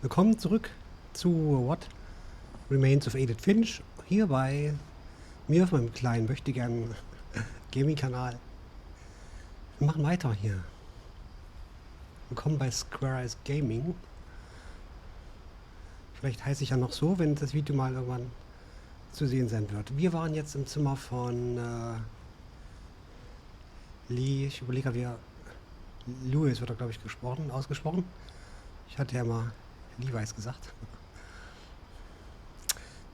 Willkommen zurück zu What Remains of Edith Finch, hier bei mir auf meinem kleinen, möchte gern Gaming-Kanal. Wir machen weiter hier. Willkommen bei Squareeyes Gaming. Vielleicht heiße ich ja noch so, wenn das Video mal irgendwann zu sehen sein wird. Wir waren jetzt im Zimmer von Lee, ich überlege, wie er, Lewis wird er, glaube ich, ausgesprochen. Ich hatte ja mal Levi's gesagt.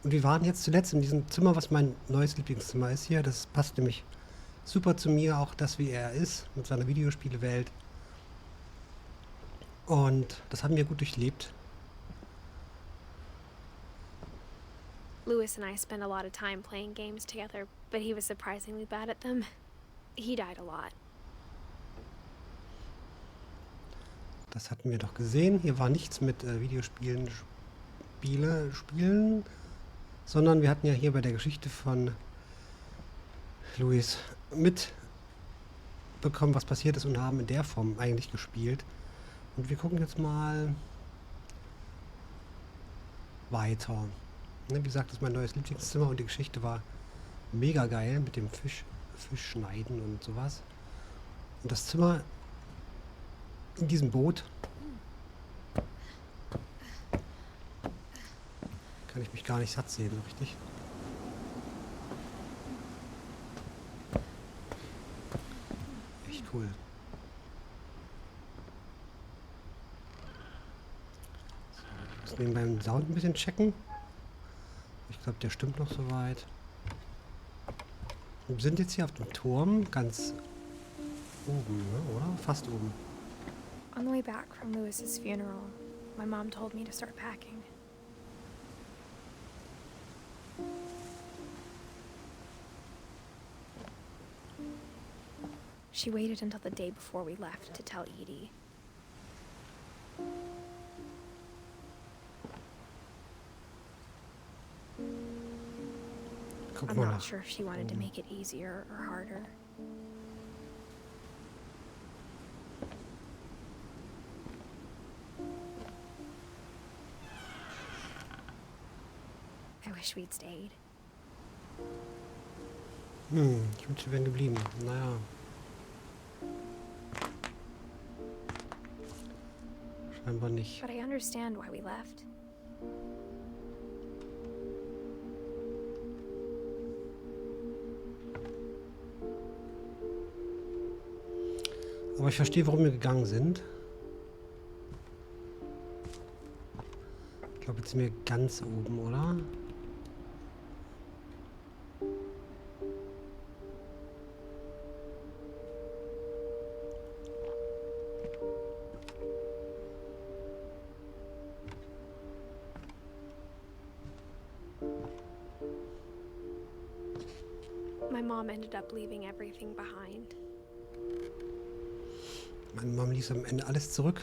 Und wir waren jetzt zuletzt in diesem Zimmer, was mein neues Lieblingszimmer ist hier. Das passt nämlich super zu mir, auch das, wie er ist, mit seiner Videospielewelt. Und das haben wir gut durchlebt. Lewis and I spent a lot of time playing games together, but he was surprisingly bad at them. He died a lot. Das hatten wir doch gesehen. Hier war nichts mit Videospielen, Spielen, sondern wir hatten ja hier bei der Geschichte von Louis mitbekommen, was passiert ist und haben in der Form eigentlich gespielt. Und wir gucken jetzt mal weiter. Ne, wie gesagt, das ist mein neues Lieblingszimmer und die Geschichte war mega geil mit dem Fisch schneiden und sowas. Und das Zimmer in diesem Boot kann ich mich gar nicht satt sehen, so richtig. Echt cool. So, ich muss nebenbei den Sound ein bisschen checken. Ich glaube, der stimmt noch soweit. Wir sind jetzt hier auf dem Turm, ganz oben, ne, oder? Fast oben. On the way back from Lewis's funeral, my mom told me to start packing. She waited until the day before we left to tell Edie. Guck I'm mal not nach. sure if she wanted to make it easier or harder. I wish we'd stayed. Ich wünschte, wir wären geblieben. Naja. Scheinbar nicht. But I understand why we left. Aber ich verstehe, warum wir gegangen sind. Ich glaube, jetzt sind wir ganz oben, oder? My mom ended up leaving everything behind. Meine Mama ließ am Ende alles zurück.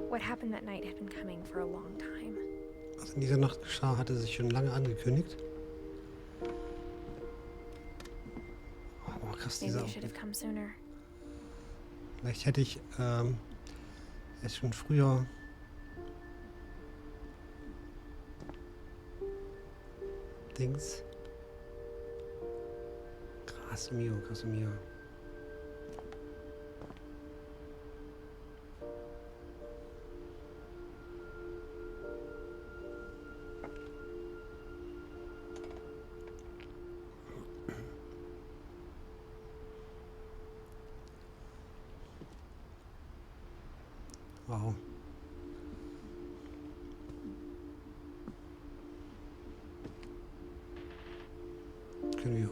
What happened that night had been coming for a long time. Was in dieser Nacht geschah, hatte sich schon lange angekündigt. Oh, krass, Maybe dieser I should have come sooner. Vielleicht hätte ich es schon früher Dings. Krass mio, krass mio. Wow.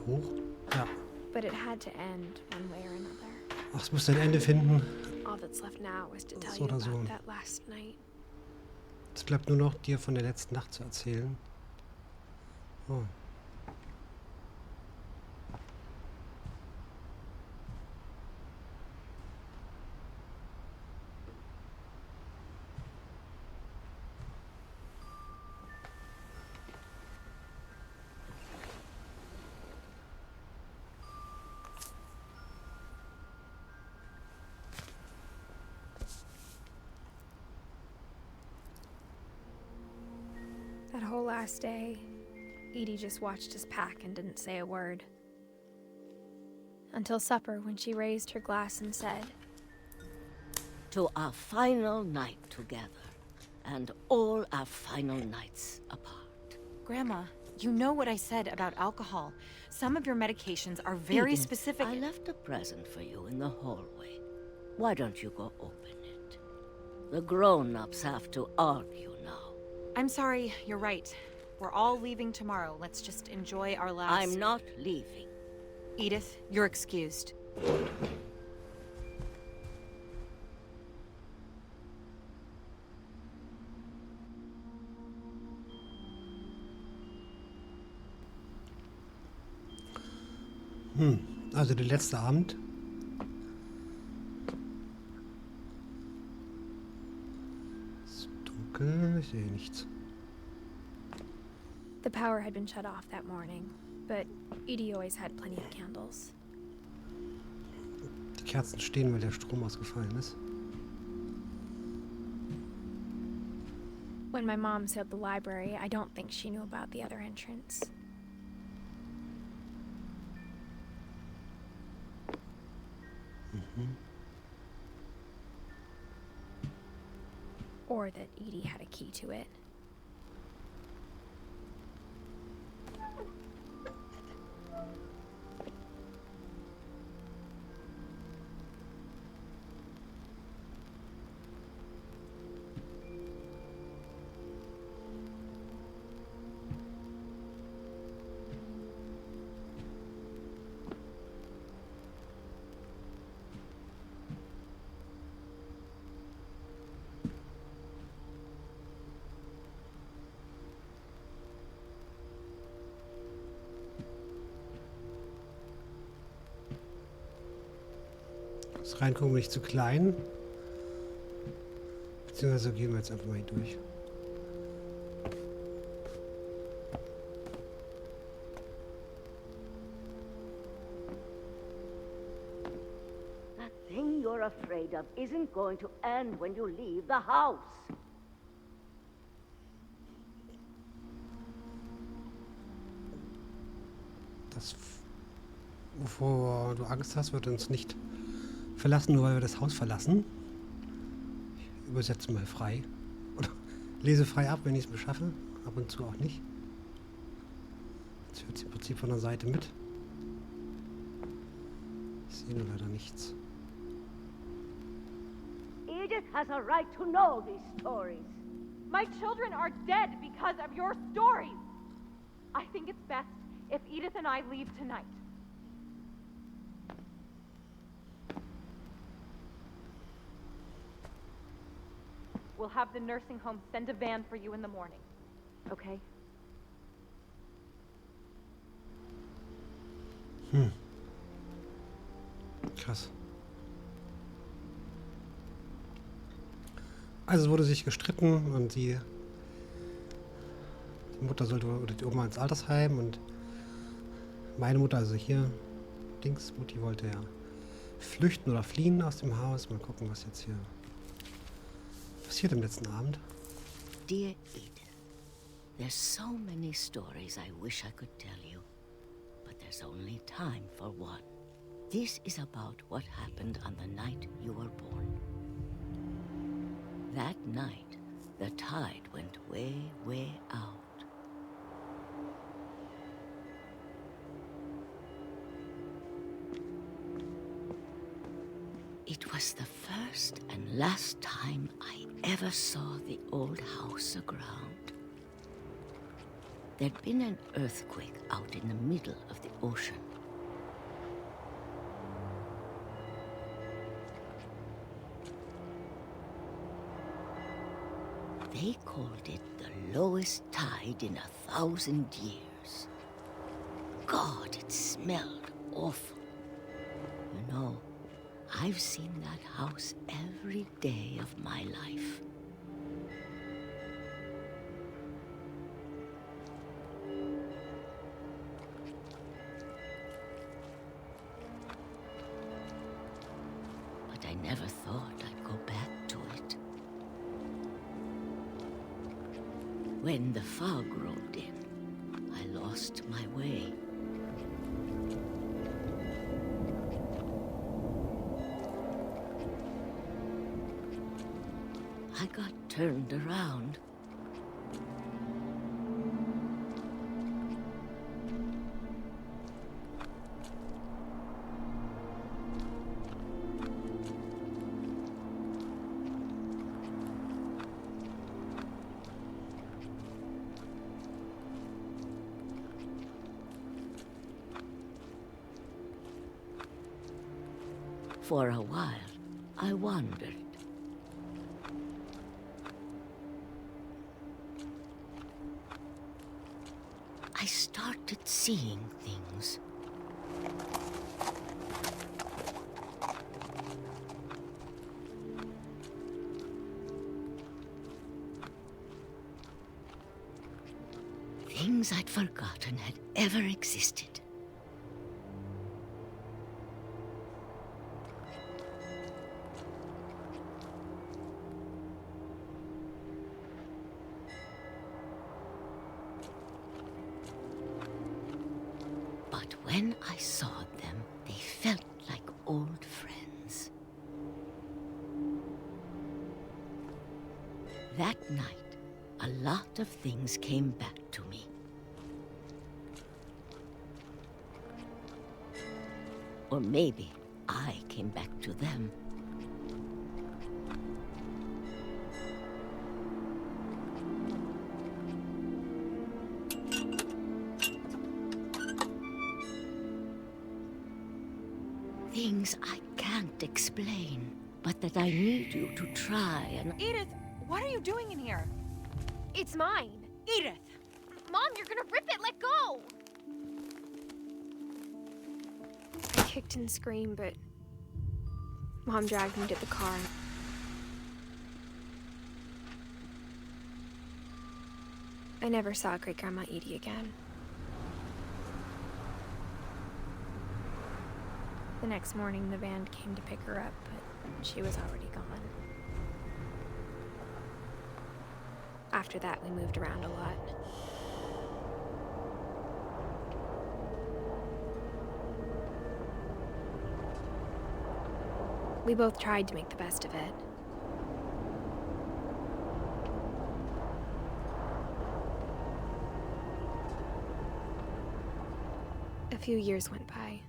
hoch. Ja. But it had to end one way or another. Ach, es muss ein Ende finden. All that's left now is to tell So you oder so. about that last night. Es bleibt nur noch, dir von der letzten Nacht zu erzählen. Oh. That whole last day, Edie just watched us pack and didn't say a word. Until supper, when she raised her glass and said, To our final night together, and all our final nights apart. Grandma, you know what I said about alcohol. Some of your medications are very Edith, specific. I left a present for you in the hallway. Why don't you go open it? The grown-ups have to argue now. I'm sorry, you're right. We're all leaving tomorrow. Let's just enjoy our last... I'm not leaving. Edith, you're excused. Also der letzte Abend. Es ist dunkel, ich sehe nichts. the power had been shut off that morning, but Edie always had plenty of candles. Die Kerzen stehen, weil der Strom ausgefallen ist. When my mom sailed the library, I don't think she knew about the other entrance. Or that Edie had a key to it. Das Reingucken nicht zu klein. Beziehungsweise gehen wir jetzt einfach mal hier durch. That thing you're afraid of isn't going to end when you leave the house. Das, wovor du Angst hast, wird uns nicht verlassen, nur weil wir das Haus verlassen. Ich übersetze mal frei. Oder lese frei ab, wenn ich es mir schaffe. Ab und zu auch nicht. Jetzt hört sie im Prinzip von der Seite mit. Ich sehe nur leider nichts. Edith has a right to know these stories. My children are dead because of your stories. I think it's best if Edith and I leave tonight. We'll have the nursing home send a van for you in the morning. Okay? Krass. Also es wurde sich gestritten und die Mutter sollte, oder die Oma ins Altersheim und meine Mutter, also hier, Mutti wollte ja flüchten oder fliehen aus dem Haus. Mal gucken, was jetzt hier passiert am letzten Abend. Dear Edith, there's so many stories I wish I could tell you, but there's only time for one. This is about what happened on the night you were born. That night, the tide went way, way out. It was the first and last time I ever saw the old house aground. There'd been an earthquake out in the middle of the ocean. They called it the lowest tide in 1,000 years. God, it smelled awful. You know, I've seen that house every day of my life. But I never thought I'd go back to it. When the fog rolled in, I lost my way. I got turned around. For a while, I wandered. I started seeing things. Things I'd forgotten had ever existed. But when I saw them, they felt like old friends. That night, a lot of things came back to me. Or maybe I came back to them. Things I can't explain, but that I need you to try and... Edith, what are you doing in here? It's mine. Edith! Mom, you're gonna rip it. Let go! I kicked and screamed, but Mom dragged me to the car. I never saw Great-Grandma Edie again. The next morning, the van came to pick her up, but she was already gone. After that, we moved around a lot. We both tried to make the best of it. A few years went by.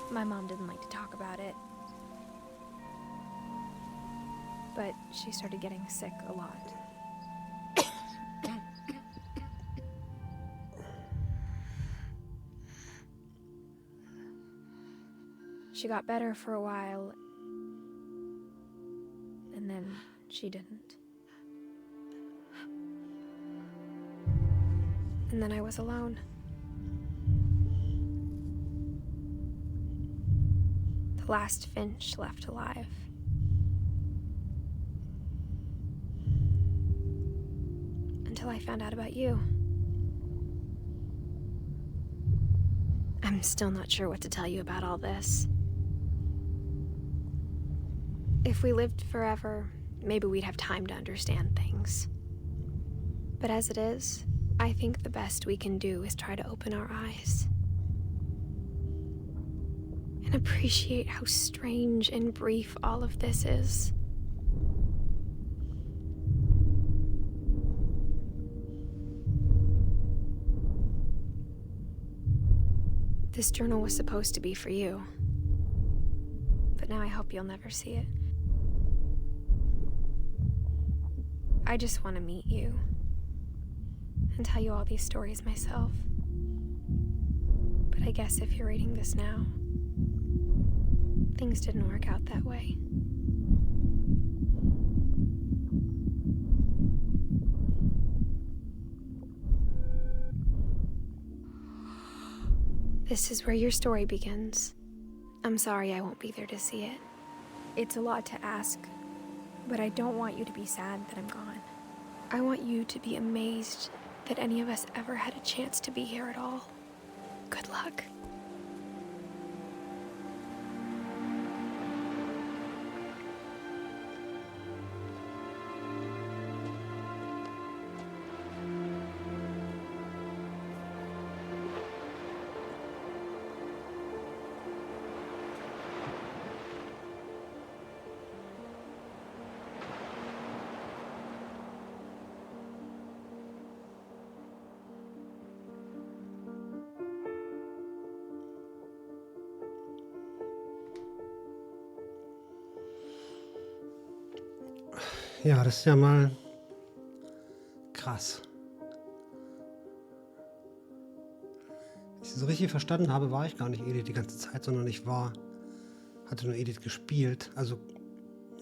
My mom didn't like to talk about it, but she started getting sick a lot. She got better for a while, and then she didn't. And then I was alone. The last Finch left alive. Until I found out about you. I'm still not sure what to tell you about all this. If we lived forever, maybe we'd have time to understand things. But as it is, I think the best we can do is try to open our eyes. And appreciate how strange and brief all of this is. This journal was supposed to be for you. but now I hope you'll never see it. I just want to meet you and tell you all these stories myself. But I guess if you're reading this now, things didn't work out that way. This is where your story begins. I'm sorry I won't be there to see it. It's a lot to ask, but I don't want you to be sad that I'm gone. I want you to be amazed that any of us ever had a chance to be here at all. Good luck. Ja, das ist ja mal krass. Wenn ich das so richtig verstanden habe, war ich gar nicht Edith die ganze Zeit, sondern hatte nur Edith gespielt. Also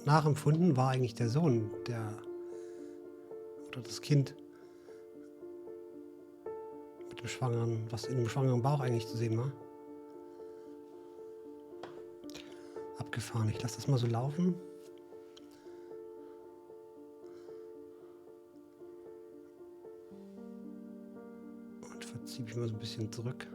nachempfunden war eigentlich der Sohn, oder das Kind mit dem Schwangeren, was in dem schwangeren Bauch eigentlich zu sehen war. Abgefahren. Ich lasse das mal so laufen. Ziehe ich mal so ein bisschen zurück.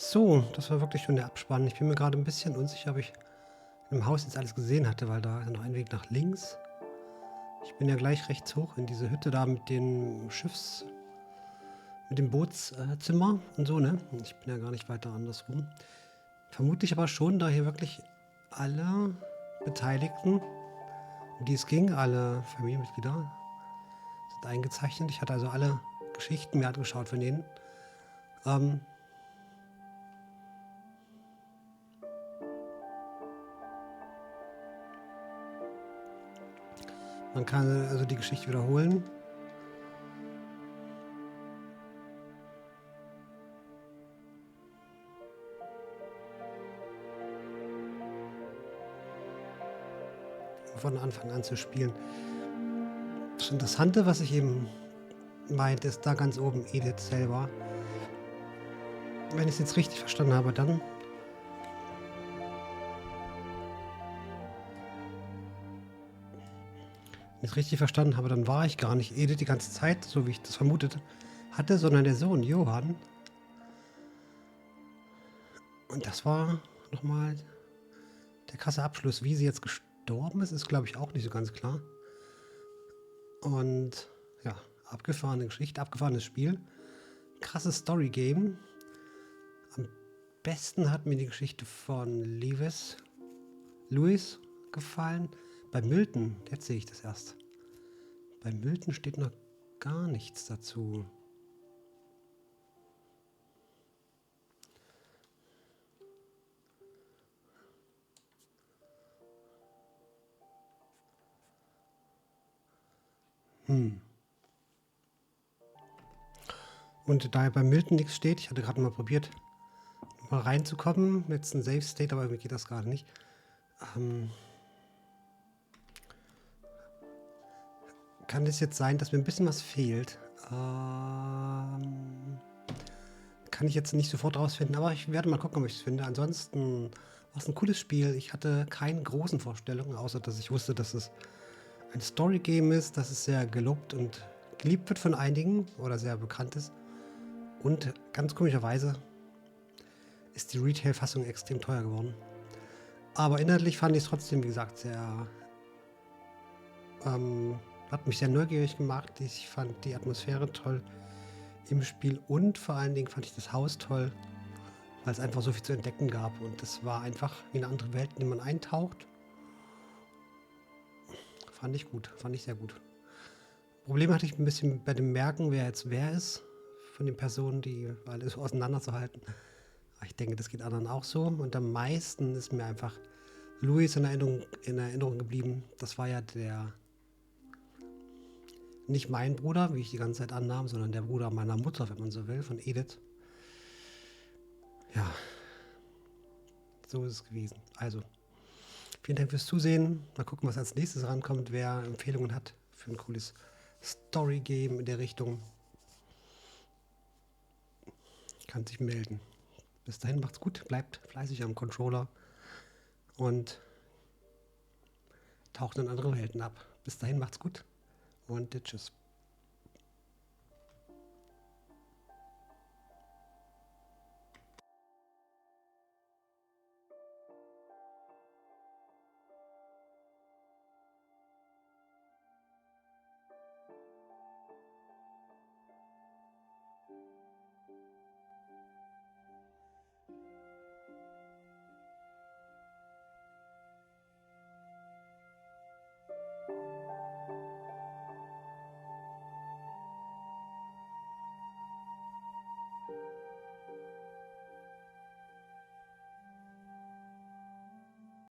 So, das war wirklich schon der Abspann. Ich bin mir gerade ein bisschen unsicher, ob ich im Haus jetzt alles gesehen hatte, weil da ist noch ein Weg nach links. Ich bin ja gleich rechts hoch in diese Hütte da mit den mit dem Bootszimmer und so, ne? Ich bin ja gar nicht weiter andersrum. Vermutlich aber schon, da hier wirklich alle Beteiligten, um die es ging, alle Familienmitglieder, sind eingezeichnet. Ich hatte also alle Geschichten mir angeschaut von denen. Man kann also die Geschichte wiederholen. Von Anfang an zu spielen. Das Interessante, was ich eben meinte, ist da ganz oben Edith selber. Wenn ich es jetzt richtig verstanden habe, dann war ich gar nicht Edith die ganze Zeit, so wie ich das vermutet hatte, sondern der Sohn Johann. Und das war nochmal der krasse Abschluss. Wie sie jetzt gestorben ist, glaube ich auch nicht so ganz klar. Und ja, abgefahrene Geschichte, abgefahrenes Spiel. Krasses Story Game. Am besten hat mir die Geschichte von Lewis gefallen. Bei Milton, jetzt sehe ich das erst. Bei Milton steht noch gar nichts dazu. Und da bei Milton nichts steht, ich hatte gerade mal probiert, mal reinzukommen, jetzt ein Save State, aber mir geht das gerade nicht. Kann es jetzt sein, dass mir ein bisschen was fehlt? Kann ich jetzt nicht sofort rausfinden, aber ich werde mal gucken, ob ich es finde. Ansonsten war es ein cooles Spiel. Ich hatte keine großen Vorstellungen, außer dass ich wusste, dass es ein Story Game ist, dass es sehr gelobt und geliebt wird von einigen oder sehr bekannt ist. Und ganz komischerweise ist die Retail-Fassung extrem teuer geworden. Aber inhaltlich fand ich es trotzdem, wie gesagt, sehr hat mich sehr neugierig gemacht. Ich fand die Atmosphäre toll im Spiel und vor allen Dingen fand ich das Haus toll, weil es einfach so viel zu entdecken gab. Und es war einfach wie eine andere Welt, in die man eintaucht. Fand ich gut, fand ich sehr gut. Problem hatte ich ein bisschen bei dem Merken, wer jetzt wer ist, von den Personen, die alles auseinanderzuhalten. Aber ich denke, das geht anderen auch so. Und am meisten ist mir einfach Louis in Erinnerung geblieben. Das war ja nicht mein Bruder, wie ich die ganze Zeit annahm, sondern der Bruder meiner Mutter, wenn man so will, von Edith. Ja, so ist es gewesen. Also, vielen Dank fürs Zusehen. Mal gucken, was als nächstes rankommt. Wer Empfehlungen hat für ein cooles Story Game in der Richtung, kann sich melden. Bis dahin macht's gut, bleibt fleißig am Controller und taucht in andere Welten ab. Bis dahin macht's gut und tschüss.